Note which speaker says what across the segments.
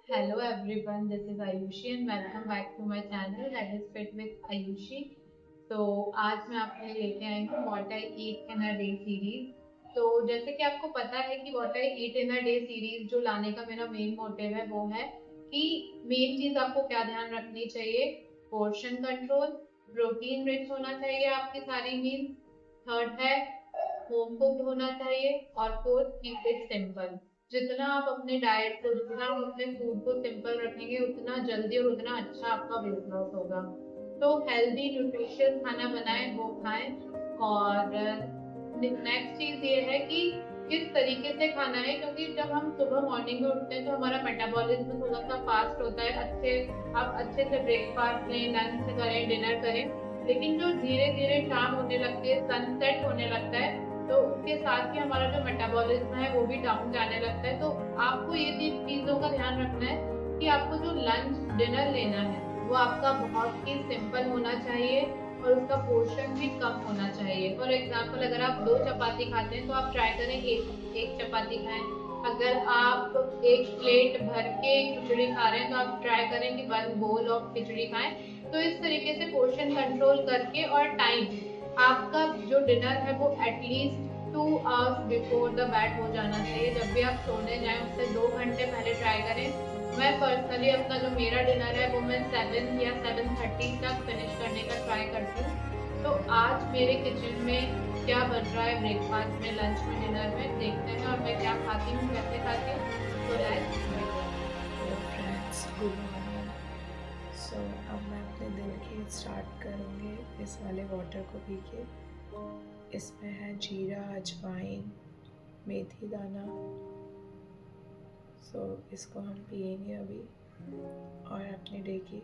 Speaker 1: Hello everyone, this is Ayushi and welcome back to my channel that is Fit with Ayushi. तो आज मैं आपके लिए लेके आई हूँ What I Eat in a Day series. तो जैसे कि आपको पता है कि What I Eat in a Day series जो लाने का मेरा मेन मोटिव है वो है कि मेन चीज आपको क्या ध्यान रखनी चाहिए, पोर्शन कंट्रोल, प्रोटीन रिच होना चाहिए आपकी सारी मील, थर्ड है होम कुक्ड होना चाहिए और फोर्थ कीप इट सिंपल। जितना आप अपने डाइट को, जितना आप अपने फूड को सिंपल रखेंगे उतना जल्दी और उतना अच्छा आपका वेट लॉस होगा। तो हेल्दी न्यूट्रिशियस खाना बनाएं, वो खाएं। और नेक्स्ट चीज ये है कि किस तरीके से खाना है, क्योंकि जब हम सुबह मॉर्निंग में उठते हैं तो हमारा मेटाबॉलिज्म थोड़ा सा फास्ट होता है। आप अच्छे से ब्रेकफास्ट लें, लंच करें, डिनर करें, लेकिन जो धीरे धीरे शाम होने लगती है, सनसेट होने लगता है, तो उसके साथ ही हमारा जो मेटाबॉलिज्म है वो भी डाउन जाने लगता है। तो आपको ये तीन चीजों का ध्यान रखना है कि आपको जो लंच डिनर लेना है वो आपका बहुत ही सिंपल होना चाहिए और उसका पोर्शन भी कम होना चाहिए। फॉर एग्जाम्पल, अगर आप 2 चपाती खाते हैं तो आप ट्राई करें एक एक चपाती खाएं। अगर आप एक प्लेट भर के खिचड़ी खा रहे हैं तो आप ट्राई करें कि 1 बोल ऑफ खिचड़ी खाएं। तो इस तरीके से पोर्शन कंट्रोल करके और टाइम, आपका जो डिनर है वो at least 2 hours before the bed हो जाना चाहिए। जब भी आप सोने जाएं उससे 2 घंटे पहले ट्राई करें। मैं पर्सनली अपना जो मेरा डिनर है वो मैं 7 या 7:30 तक फिनिश करने का ट्राई करती हूँ। तो आज मेरे किचन में क्या बन रहा है, ब्रेकफास्ट में, लंच में, डिनर में, देखते हैं और मैं क्या खाती हूँ, कैसे खाती हूँ। तो let's
Speaker 2: hello friends, good morning. So अब मैं अपने दिन की स्टार्ट करूँगी इस वाले वाटर को पी के। इसमें है जीरा, अजवाइन, मेथी दाना। सो इसको हम पियेंगे अभी और अपने डे की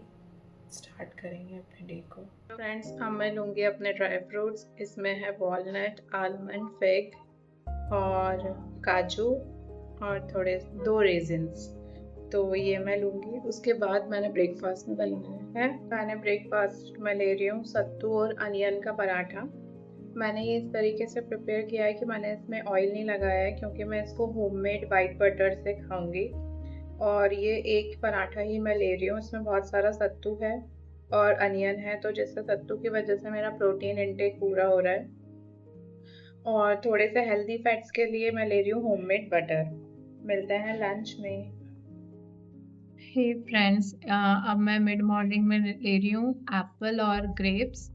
Speaker 2: स्टार्ट करेंगे अपने डे को। फ्रेंड्स, अब मैं लूँगी अपने ड्राई फ्रूट्स। इसमें है वॉलनट, आलमंड, फिग और काजू और थोड़े 2 रेजिन्स। तो ये मैं लूँगी। उसके बाद मैंने ब्रेकफास्ट में बनाया है। मैंने ब्रेकफास्ट में ले रही हूँ सत्तू और अनियन का पराठा। मैंने ये इस तरीके से प्रिपेयर किया है कि मैंने इसमें ऑयल नहीं लगाया है, क्योंकि मैं इसको होममेड वाइट बटर से खाऊंगी। और ये एक पराठा ही मैं ले रही हूँ। इसमें बहुत सारा सत्तू है और अनियन है, तो जिससे सत्तू की वजह से मेरा प्रोटीन इंटेक पूरा हो रहा है। और थोड़े से हेल्दी फैट्स के लिए मैं ले रही हूँ होममेड बटर। मिलते हैं लंच में।
Speaker 1: हे फ्रेंड्स, अब मैं मिड मॉर्निंग में ले रही हूँ एप्पल और ग्रेप्स।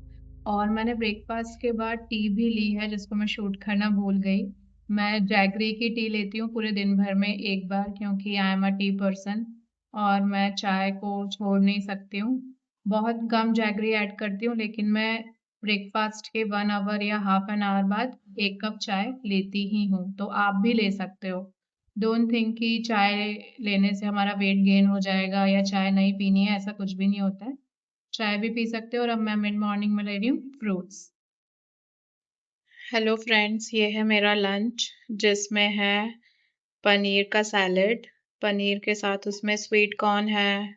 Speaker 1: और मैंने ब्रेकफास्ट के बाद टी भी ली है जिसको मैं शूट करना भूल गई। मैं जैगरी की टी लेती हूँ पूरे दिन भर में एक बार, क्योंकि I am a tea person और मैं चाय को छोड़ नहीं सकती हूँ। बहुत कम जैगरी ऐड करती हूँ, लेकिन मैं ब्रेकफास्ट के 1 आवर या हाफ एन आवर बाद 1 कप चाय लेती ही हूँ। तो आप भी ले सकते हो। डोंट थिंक कि चाय लेने से हमारा वेट गेन हो जाएगा या चाय नहीं पीनी है, ऐसा कुछ भी नहीं होता है। चाय भी पी सकते हो। और अब मैं मिड मॉर्निंग में ले रही हूँ फ्रूट्स।
Speaker 2: हेलो फ्रेंड्स, ये है मेरा लंच जिसमें है पनीर का सैलेड। पनीर के साथ उसमें स्वीट कॉर्न है,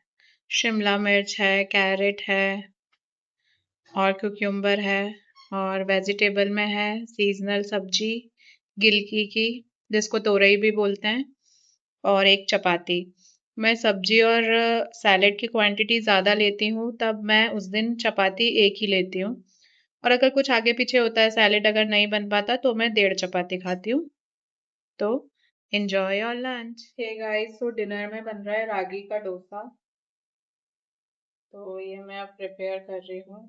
Speaker 2: शिमला मिर्च है, कैरेट है और कुकुम्बर है। और वेजिटेबल में है सीजनल सब्जी गिलकी की, जिसको तोरई भी बोलते हैं, और एक चपाती। मैं सब्जी और सैलेड की क्वांटिटी ज़्यादा लेती हूँ, तब मैं उस दिन चपाती एक ही लेती हूँ। और अगर कुछ आगे पीछे होता है, सैलेड अगर नहीं बन पाता, तो मैं 1.5 चपाती खाती हूँ। तो enjoy your lunch. Hey guys, तो डिनर में बन रहा है रागी का डोसा। तो ये मैं अब प्रिपेयर कर रही हूँ।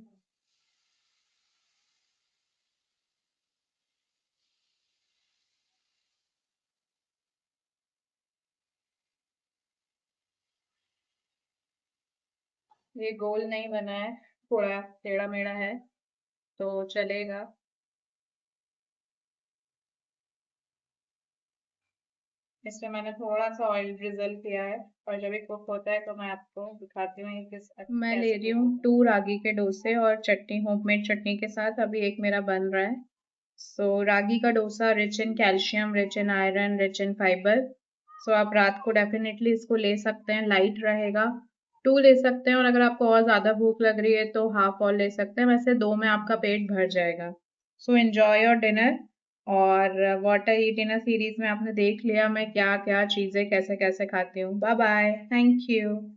Speaker 2: ये गोल नहीं बना है, थोड़ा टेढ़ा मेढ़ा है, तो चलेगा। इसमें मैंने थोड़ा सा ऑयल drizzle किया है, और जब ये कुक होता है तो मैं आपको दिखाती हूँ ये मैं ले रही हूँ 2 रागी के डोसे और चटनी, होममेड चटनी के साथ। अभी एक मेरा बन रहा है। सो रागी का dosa rich in calcium, rich in iron, rich in fibre. So आप रात को डेफिनेटली इसको ले सकते हैं, लाइट रहेगा। 2 ले सकते हैं, और अगर आपको और ज़्यादा भूख लग रही है तो हाफ और ले सकते हैं। वैसे 2 में आपका पेट भर जाएगा। So enjoy your dinner. और what I eat in a series में आपने देख लिया मैं क्या क्या चीज़ें कैसे कैसे खाती हूँ। Bye bye, thank you.